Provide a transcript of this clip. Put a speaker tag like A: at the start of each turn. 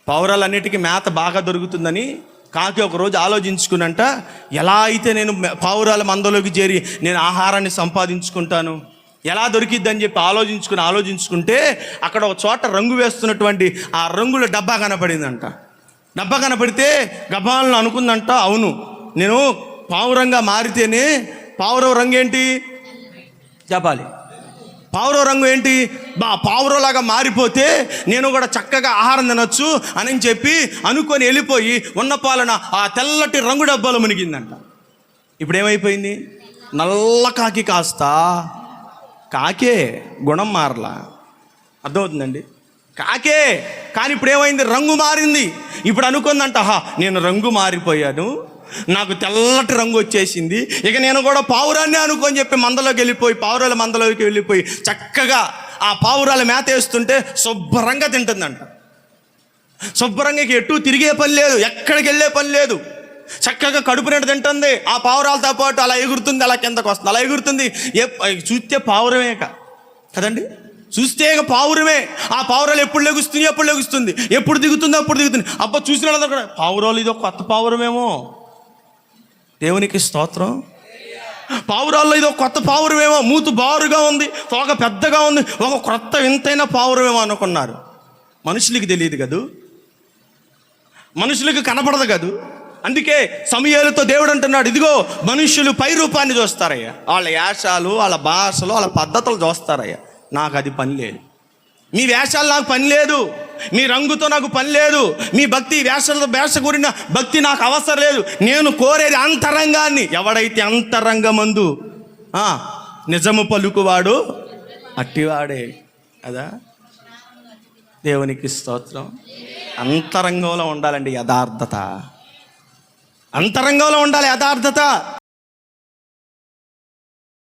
A: పావురాలన్నిటికీ మేత బాగా దొరుకుతుందని కాకి ఒకరోజు ఆలోచించుకున్నంట, ఎలా అయితే నేను పావురాల మందలోకి చేరి నేను ఆహారాన్ని సంపాదించుకుంటాను, ఎలా దొరికిద్దని చెప్పి ఆలోచించుకుంటే అక్కడ ఒక చోట రంగు వేస్తున్నటువంటి ఆ రంగుల డబ్బా కనపడిందంట. డబ్బా కనపడితే గబాలను అనుకుందంట, అవును నేను పావురంగా మారితేనే, పావురం రంగు ఏంటి చెప్పాలి, పావురం రంగు ఏంటి, పావురంలాగా మారిపోతే నేను కూడా చక్కగా ఆహారం తినొచ్చు అని చెప్పి అనుకొని వెళ్ళిపోయి ఉన్న పాలన ఆ తెల్లటి రంగు డబ్బాలో మునిగిందంట. ఇప్పుడు ఏమైపోయింది, నల్ల కాకి కాస్త కాకే, గుణం మారలా. అర్థమవుతుందండి, కాకే కానీ ఇప్పుడు ఏమైంది, రంగు మారింది. ఇప్పుడు అనుకుందంట, నేను రంగు మారిపోయాను, నాకు తెల్లటి రంగు వచ్చేసింది, ఇక నేను కూడా పావురాన్ని అనుకొని చెప్పి పావురాల మందలోకి వెళ్ళిపోయి చక్కగా ఆ పావురాల మేత వేస్తుంటే శుభ్రంగా తింటుందంట. శుభ్రంగా ఎటు తిరిగే పని లేదు, ఎక్కడికి వెళ్ళే పని లేదు, చక్కగా కడుపు నిండా తింటుంది. ఆ పావురాలతో పాటు అలా ఎగురుతుంది, అలా కిందకు వస్తుంది, అలా ఎగురుతుంది. చూస్తే పావురమే కదండి, చూస్తే ఇక పావురమే. ఆ పావురాలు ఎప్పుడు లెగుస్తుంది, ఎప్పుడు దిగుతుంది. అబ్బా చూసిన వాళ్ళందరూ కూడా పావురాలు ఇది ఒక కొత్త పావురమేమో, దేవునికి స్తోత్రం. పావురాల్లో ఇది ఒక కొత్త పావురమేమో, మూతు బారుగా ఉంది, తోక పెద్దగా ఉంది, ఒక కొత్త వింతైన పావురమేమో అనుకున్నారు. మనుషులకి తెలియదు కదూ, మనుషులకు కనపడదు కదూ. అందుకే సమూయేలుతో దేవుడు అంటున్నాడు, ఇదిగో మనుషులు పై రూపాన్ని చూస్తారయ్యా, వాళ్ళ యాశాలు, వాళ్ళ భాషలు, వాళ్ళ పద్ధతులు చూస్తారయ్యా, నాకు అది పని లేదు. మీ వేషాలు నాకు పని లేదు, మీ రంగుతో నాకు పని లేదు, మీ భక్తి వేష కూడిన భక్తి నాకు అవసరం లేదు. నేను కోరేది అంతరంగాన్ని. ఎవడైతే అంతరంగమందు నిజము పలుకువాడు అట్టివాడే కదా. దేవునికి స్తోత్రం. అంతరంగంలో ఉండాలండి యథార్థత, అంతరంగంలో ఉండాలి యథార్థత.